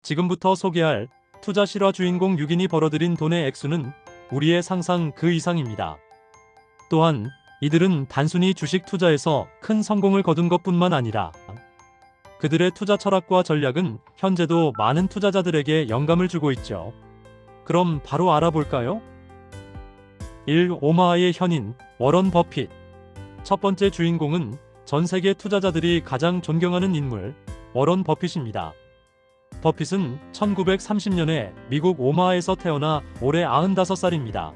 지금부터 소개할 투자 실화 주인공 6인이 벌어들인 돈의 액수는 우리의 상상 그 이상입니다. 또한 이들은 단순히 주식 투자에서 큰 성공을 거둔 것뿐만 아니라 그들의 투자 철학과 전략은 현재도 많은 투자자들에게 영감을 주고 있죠. 그럼 바로 알아볼까요? 1. 오마하의 현인 워런 버핏. 첫 번째 주인공은 전 세계 투자자들이 가장 존경하는 인물 워런 버핏입니다. 버핏은 1930년에 미국 오마하에서 태어나 올해 95살입니다.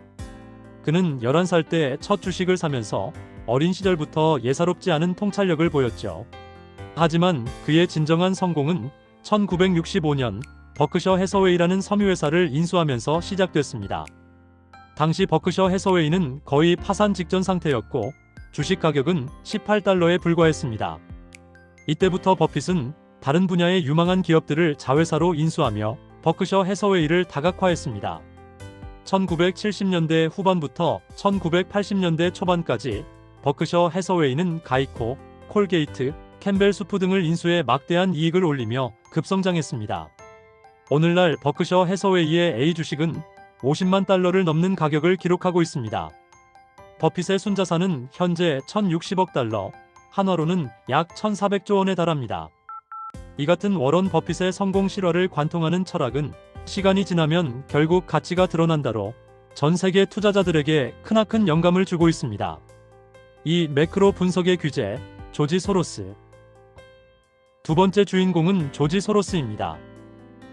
그는 11살 때 첫 주식을 사면서 어린 시절부터 예사롭지 않은 통찰력을 보였죠. 하지만 그의 진정한 성공은 1965년 버크셔 해서웨이라는 섬유회사를 인수하면서 시작됐습니다. 당시 버크셔 해서웨이는 거의 파산 직전 상태였고 주식 가격은 $18에 불과했습니다. 이때부터 버핏은 다른 분야의 유망한 기업들을 자회사로 인수하며 버크셔 해서웨이를 다각화했습니다. 1970년대 후반부터 1980년대 초반까지 버크셔 해서웨이는 가이코, 콜게이트, 캠벨 수프 등을 인수해 막대한 이익을 올리며 급성장했습니다. 오늘날 버크셔 해서웨이의 A 주식은 $50만 달러를 넘는 가격을 기록하고 있습니다. 버핏의 순자산은 현재 $1,060억 달러, 한화로는 약 1,400조 원에 달합니다. 이 같은 워런 버핏의 성공 실화를 관통하는 철학은 시간이 지나면 결국 가치가 드러난다로 전 세계 투자자들에게 크나큰 영감을 주고 있습니다. 이 매크로 분석의 귀재, 조지 소로스. 두 번째 주인공은 조지 소로스입니다.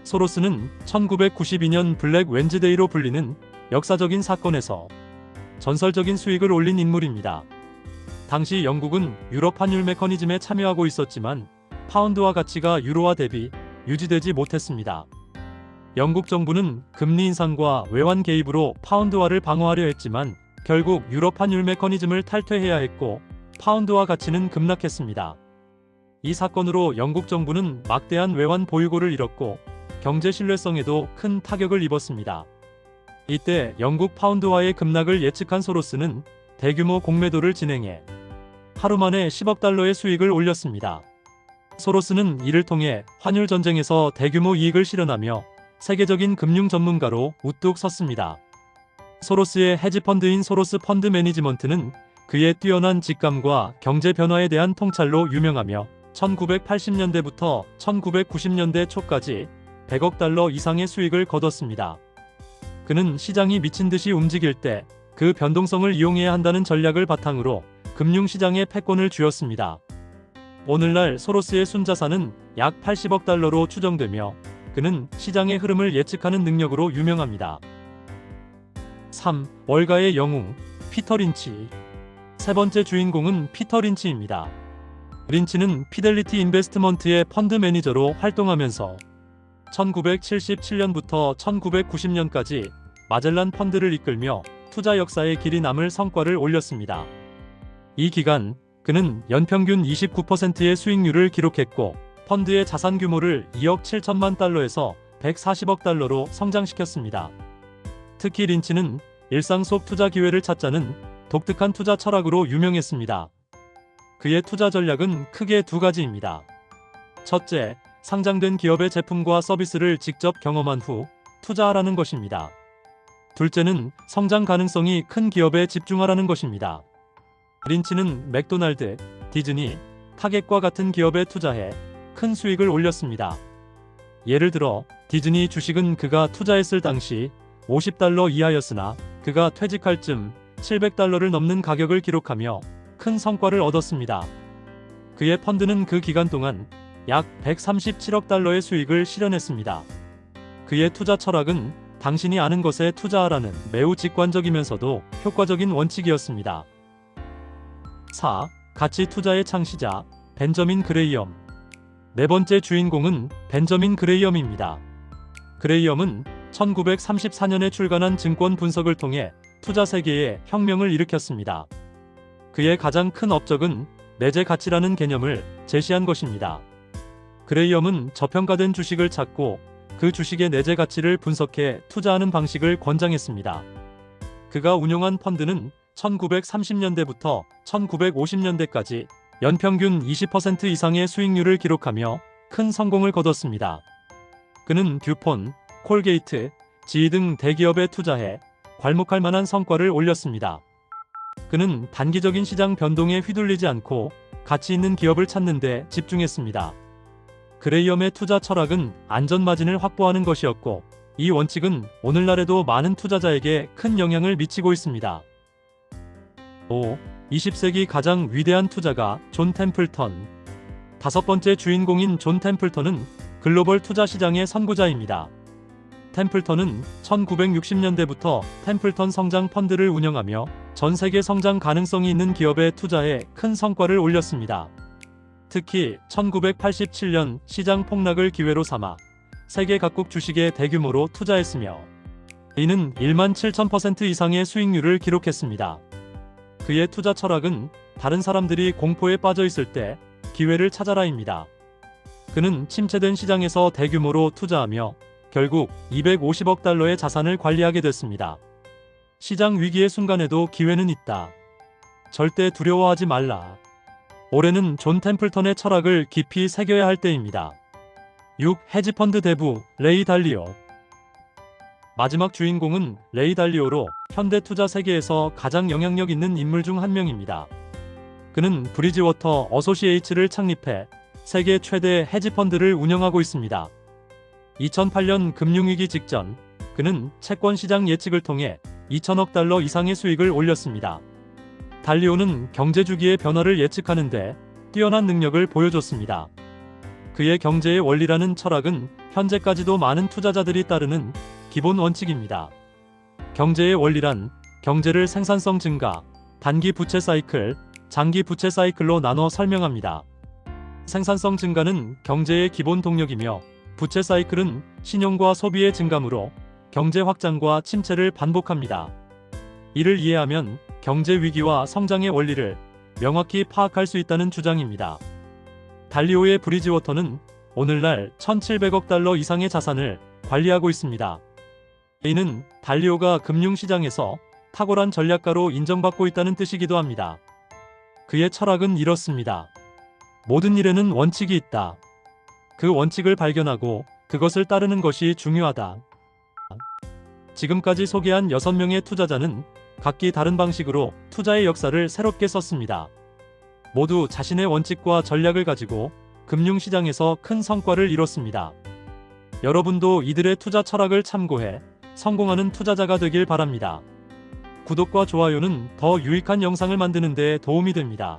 소로스는 1992년 블랙 웬즈데이로 불리는 역사적인 사건에서 전설적인 수익을 올린 인물입니다. 당시 영국은 유럽 환율 메커니즘에 참여하고 있었지만 파운드화 가치가 유로화 대비 유지되지 못했습니다. 영국 정부는 금리 인상과 외환 개입으로 파운드화를 방어하려 했지만 결국 유럽 환율 메커니즘을 탈퇴해야 했고 파운드화 가치는 급락했습니다. 이 사건으로 영국 정부는 막대한 외환 보유고를 잃었고 경제 신뢰성에도 큰 타격을 입었습니다. 이때 영국 파운드화의 급락을 예측한 소로스는 대규모 공매도를 진행해 하루 만에 $10억 달러의 수익을 올렸습니다. 소로스는 이를 통해 환율 전쟁에서 대규모 이익을 실현하며 세계적인 금융 전문가로 우뚝 섰습니다. 소로스의 헤지펀드인 소로스 펀드 매니지먼트는 그의 뛰어난 직감과 경제 변화에 대한 통찰로 유명하며 1980년대부터 1990년대 초까지 $100억 달러 이상의 수익을 거뒀습니다. 그는 시장이 미친 듯이 움직일 때 그 변동성을 이용해야 한다는 전략을 바탕으로 금융시장에 패권을 쥐었습니다. 오늘날 소로스의 순자산은 약 $80억 달러로 추정되며 그는 시장의 흐름을 예측하는 능력으로 유명합니다. 3. 월가의 영웅 피터 린치. 세 번째 주인공은 피터 린치입니다. 린치는 피델리티 인베스트먼트의 펀드 매니저로 활동하면서 1977년부터 1990년까지 마젤란 펀드를 이끌며 투자 역사에 길이 남을 성과를 올렸습니다. 이 기간 그는 연평균 29%의 수익률을 기록했고 펀드의 자산 규모를 2억 7천만 달러에서 140억 달러로 성장시켰습니다. 특히 린치는 일상 속 투자 기회를 찾자는 독특한 투자 철학으로 유명했습니다. 그의 투자 전략은 크게 두 가지입니다. 첫째, 상장된 기업의 제품과 서비스를 직접 경험한 후 투자하라는 것입니다. 둘째는 성장 가능성이 큰 기업에 집중하라는 것입니다. 린치는 맥도날드, 디즈니, 타겟과 같은 기업에 투자해 큰 수익을 올렸습니다. 예를 들어 디즈니 주식은 그가 투자했을 당시 $50 이하였으나 그가 퇴직할 즈음 $700를 넘는 가격을 기록하며 큰 성과를 얻었습니다. 그의 펀드는 그 기간 동안 약 $137억 달러의 수익을 실현했습니다. 그의 투자 철학은 당신이 아는 것에 투자하라는 매우 직관적이면서도 효과적인 원칙이었습니다. 4. 가치 투자의 창시자 벤저민 그레이엄. 네 번째 주인공은 벤저민 그레이엄입니다. 그레이엄은 1934년에 출간한 증권 분석을 통해 투자 세계에 혁명을 일으켰습니다. 그의 가장 큰 업적은 내재 가치라는 개념을 제시한 것입니다. 그레이엄은 저평가된 주식을 찾고 그 주식의 내재 가치를 분석해 투자하는 방식을 권장했습니다. 그가 운용한 펀드는 1930년대부터 1950년대까지 연평균 20% 이상의 수익률을 기록하며 큰 성공을 거뒀습니다. 그는 듀폰, 콜게이트, GE 등 대기업에 투자해 괄목할 만한 성과를 올렸습니다. 그는 단기적인 시장 변동에 휘둘리지 않고 가치 있는 기업을 찾는 데 집중했습니다. 그레이엄의 투자 철학은 안전 마진을 확보하는 것이었고, 이 원칙은 오늘날에도 많은 투자자에게 큰 영향을 미치고 있습니다. 5. 20세기 가장 위대한 투자가 존 템플턴. 다섯 번째 주인공인 존 템플턴은 글로벌 투자 시장의 선구자입니다. 템플턴은 1960년대부터 템플턴 성장 펀드를 운영하며 전 세계 성장 가능성이 있는 기업에 투자해 큰 성과를 올렸습니다. 특히 1987년 시장 폭락을 기회로 삼아 세계 각국 주식에 대규모로 투자했으며, 이는 17,000% 이상의 수익률을 기록했습니다. 그의 투자 철학은 다른 사람들이 공포에 빠져 있을 때 기회를 찾아라입니다. 그는 침체된 시장에서 대규모로 투자하며 결국 250억 달러의 자산을 관리하게 됐습니다. 시장 위기의 순간에도 기회는 있다. 절대 두려워하지 말라. 올해는 존 템플턴의 철학을 깊이 새겨야 할 때입니다. 6. 헤지펀드 대부 레이 달리오. 마지막 주인공은 레이 달리오로 현대 투자 세계에서 가장 영향력 있는 인물 중 한 명입니다. 그는 브리지워터 어소시에이츠를 창립해 세계 최대 헤지펀드를 운영하고 있습니다. 2008년 금융위기 직전 그는 채권 시장 예측을 통해 2천억 달러 이상의 수익을 올렸습니다. 달리오는 경제주기의 변화를 예측하는 데 뛰어난 능력을 보여줬습니다. 그의 경제의 원리라는 철학은 현재까지도 많은 투자자들이 따르는 기본 원칙입니다. 경제의 원리란 경제를 생산성 증가, 단기 부채 사이클, 장기 부채 사이클로 나눠 설명합니다. 생산성 증가는 경제의 기본 동력이며, 부채 사이클은 신용과 소비의 증가므로 경제 확장과 침체를 반복합니다. 이를 이해하면 경제 위기와 성장의 원리를 명확히 파악할 수 있다는 주장입니다. 달리오의 브리지워터는 오늘날 1,700억 달러 이상의 자산을 관리하고 있습니다. 이는 달리오가 금융시장에서 탁월한 전략가로 인정받고 있다는 뜻이기도 합니다. 그의 철학은 이렇습니다. 모든 일에는 원칙이 있다. 그 원칙을 발견하고 그것을 따르는 것이 중요하다. 지금까지 소개한 6명의 투자자는 각기 다른 방식으로 투자의 역사를 새롭게 썼습니다. 모두 자신의 원칙과 전략을 가지고 금융시장에서 큰 성과를 이뤘습니다. 여러분도 이들의 투자 철학을 참고해 성공하는 투자자가 되길 바랍니다. 구독과 좋아요는 더 유익한 영상을 만드는 데 도움이 됩니다.